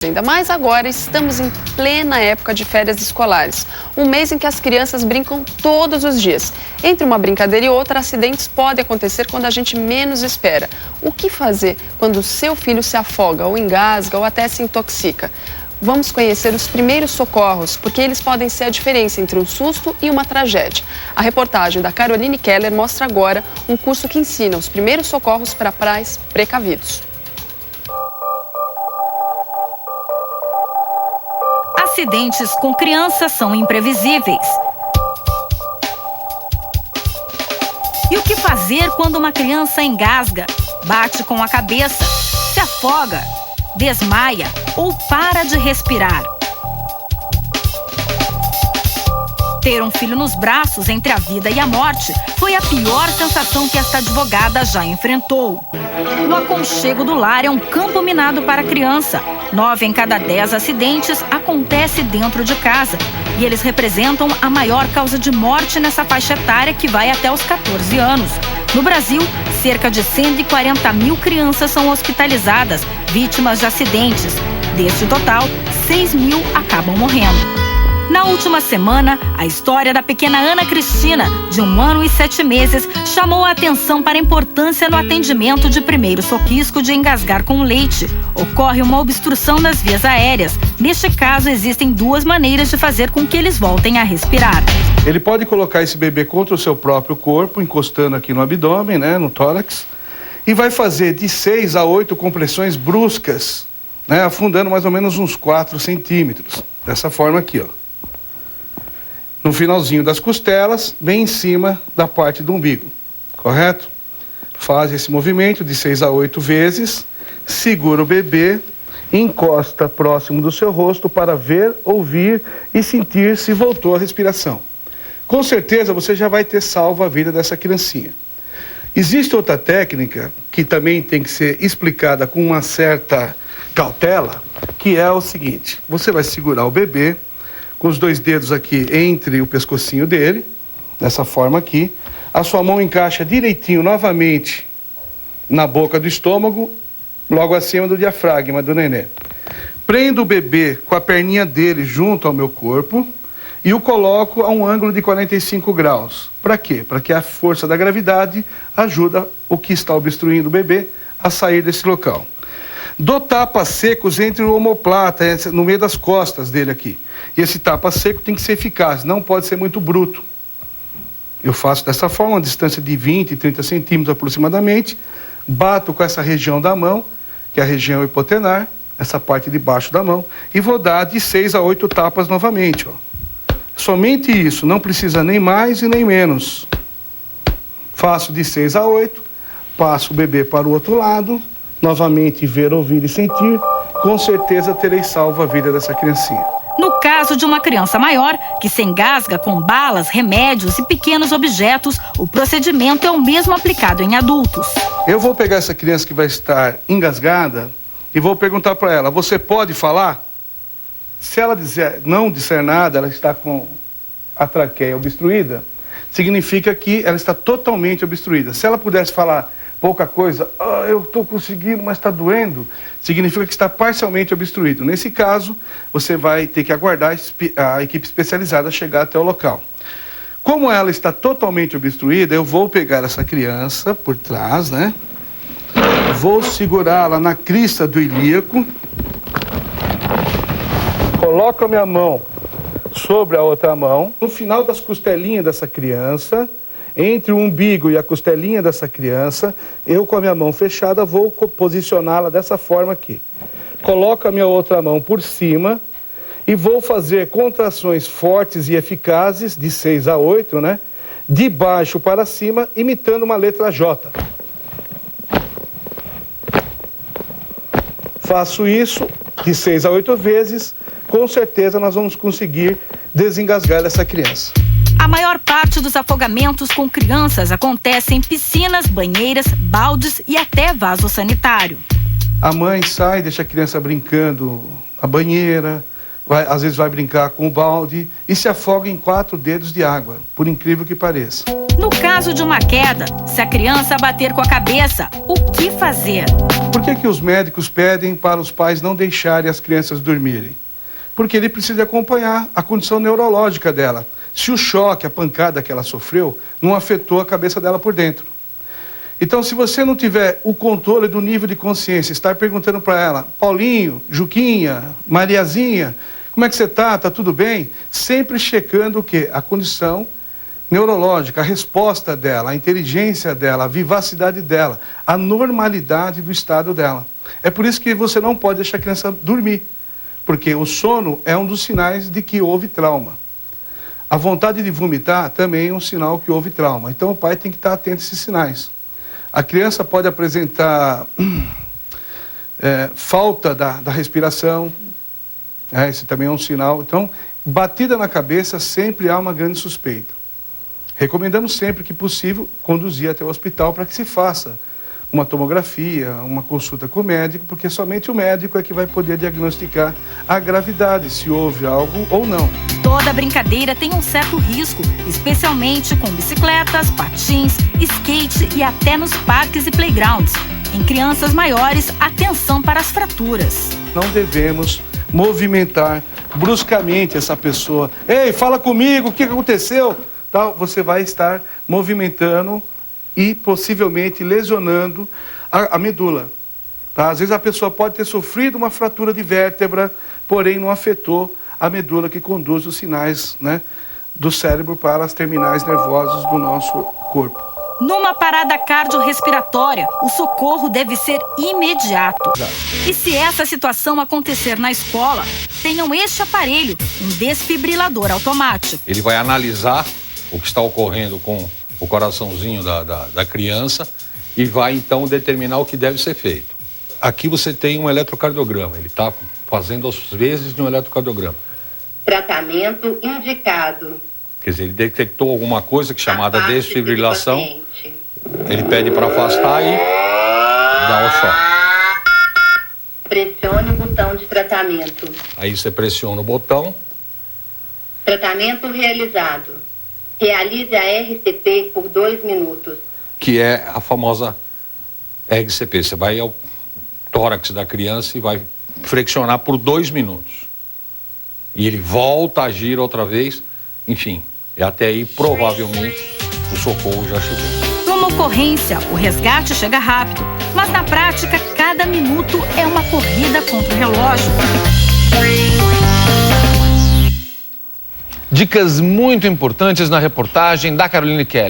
Ainda mais agora, estamos em plena época de férias escolares. Um mês em que as crianças brincam todos os dias. Entre uma brincadeira e outra, acidentes podem acontecer quando a gente menos espera. O que fazer quando o seu filho se afoga, ou engasga, ou até se intoxica? Vamos conhecer os primeiros socorros, porque eles podem ser a diferença entre um susto e uma tragédia. A reportagem da Caroline Keller mostra agora um curso que ensina os primeiros socorros para pais precavidos. Acidentes com crianças são imprevisíveis. E o que fazer quando uma criança engasga, bate com a cabeça, se afoga, desmaia ou para de respirar? Ter um filho nos braços entre a vida e a morte foi a pior sensação que esta advogada já enfrentou. O aconchego do lar é um campo minado para a criança. 9 em cada 10 acidentes acontecem dentro de casa. E eles representam a maior causa de morte nessa faixa etária, que vai até os 14 anos. No Brasil, cerca de 140 mil crianças são hospitalizadas, vítimas de acidentes. Deste total, 6 mil acabam morrendo. Na última semana, a história da pequena Ana Cristina, de 1 ano e 7 meses, chamou a atenção para a importância no atendimento de primeiro socorro de engasgar com leite. Ocorre uma obstrução das vias aéreas. Neste caso, existem 2 maneiras de fazer com que eles voltem a respirar. Ele pode colocar esse bebê contra o seu próprio corpo, encostando aqui no abdômen, no tórax, e vai fazer de 6 a 8 compressões bruscas, afundando mais ou menos uns 4 centímetros. Dessa forma aqui, no finalzinho das costelas, bem em cima da parte do umbigo, correto? Faz esse movimento de 6 a 8 vezes, segura o bebê, encosta próximo do seu rosto para ver, ouvir e sentir se voltou a respiração. Com certeza você já vai ter salvo a vida dessa criancinha. Existe outra técnica que também tem que ser explicada com uma certa cautela, que é o seguinte: você vai segurar o bebê com os 2 dedos aqui entre o pescocinho dele, dessa forma aqui. A sua mão encaixa direitinho novamente na boca do estômago, logo acima do diafragma do nenê. Prendo o bebê com a perninha dele junto ao meu corpo e o coloco a um ângulo de 45 graus. Para quê? Para que a força da gravidade ajude o que está obstruindo o bebê a sair desse local. Dou tapas secos entre o omoplata, no meio das costas dele aqui. E esse tapa seco tem que ser eficaz, não pode ser muito bruto. Eu faço dessa forma, uma distância de 20, 30 centímetros aproximadamente. Bato com essa região da mão, que é a região hipotenar, essa parte de baixo da mão, e vou dar de 6 a 8 tapas novamente. Somente isso, não precisa nem mais e nem menos. Faço de 6 a 8, passo o bebê para o outro lado, novamente ver, ouvir e sentir, com certeza terei salvo a vida dessa criancinha. No caso de uma criança maior, que se engasga com balas, remédios e pequenos objetos, o procedimento é o mesmo aplicado em adultos. Eu vou pegar essa criança que vai estar engasgada e vou perguntar para ela: você pode falar? Se ela não disser nada, ela está com a traqueia obstruída, significa que ela está totalmente obstruída. Se ela pudesse falar pouca coisa, eu estou conseguindo, mas está doendo, significa que está parcialmente obstruído. Nesse caso, você vai ter que aguardar a equipe especializada chegar até o local. Como ela está totalmente obstruída, eu vou pegar essa criança por trás, vou segurá-la na crista do ilíaco, coloco a minha mão sobre a outra mão, no final das costelinhas dessa criança, entre o umbigo e a costelinha dessa criança, eu com a minha mão fechada vou posicioná-la dessa forma aqui. Coloco a minha outra mão por cima e vou fazer contrações fortes e eficazes, de 6 a 8, de baixo para cima, imitando uma letra J. Faço isso de 6 a 8 vezes, com certeza nós vamos conseguir desengasgar essa criança. A maior parte dos afogamentos com crianças acontece em piscinas, banheiras, baldes e até vaso sanitário. A mãe sai, deixa a criança brincando na banheira, às vezes vai brincar com o balde e se afoga em 4 dedos de água, por incrível que pareça. No caso de uma queda, se a criança bater com a cabeça, o que fazer? Por que os médicos pedem para os pais não deixarem as crianças dormirem? Porque ele precisa acompanhar a condição neurológica dela. Se o choque, a pancada que ela sofreu, não afetou a cabeça dela por dentro. Então, se você não tiver o controle do nível de consciência, estar perguntando para ela, Paulinho, Juquinha, Mariazinha, como é que você está? Está tudo bem? Sempre checando o quê? A condição neurológica, a resposta dela, a inteligência dela, a vivacidade dela, a normalidade do estado dela. É por isso que você não pode deixar a criança dormir, porque o sono é um dos sinais de que houve trauma. A vontade de vomitar também é um sinal que houve trauma. Então o pai tem que estar atento a esses sinais. A criança pode apresentar falta da respiração, esse também é um sinal. Então, batida na cabeça sempre há uma grande suspeita. Recomendamos sempre que possível conduzir até o hospital para que se faça uma tomografia, uma consulta com o médico, porque somente o médico é que vai poder diagnosticar a gravidade, se houve algo ou não. Toda brincadeira tem um certo risco, especialmente com bicicletas, patins, skate e até nos parques e playgrounds. Em crianças maiores, atenção para as fraturas. Não devemos movimentar bruscamente essa pessoa. Ei, fala comigo, o que aconteceu? Tal, você vai estar movimentando e possivelmente lesionando a medula. Tá? Às vezes a pessoa pode ter sofrido uma fratura de vértebra, porém não afetou a medula que conduz os sinais, né, do cérebro para as terminais nervosas do nosso corpo. Numa parada cardiorrespiratória, o socorro deve ser imediato. E se essa situação acontecer na escola, tenham este aparelho, um desfibrilador automático. Ele vai analisar o que está ocorrendo com o coraçãozinho da criança e vai então determinar o que deve ser feito. Aqui você tem um eletrocardiograma, ele está fazendo às vezes de um eletrocardiograma. Tratamento indicado. Quer dizer, ele detectou alguma coisa que é chamada desfibrilação, ele pede para afastar e dá o choque. Pressione o botão de tratamento. Aí você pressiona o botão. Tratamento realizado. Realize a RCP por 2 minutos. Que é a famosa RCP. Você vai ao tórax da criança e vai flexionar por 2 minutos. E ele volta a agir outra vez. Enfim, e até aí provavelmente o socorro já chegou. Numa ocorrência, o resgate chega rápido. Mas na prática, cada minuto é uma corrida contra o relógio. Dicas muito importantes na reportagem da Caroline Kelly.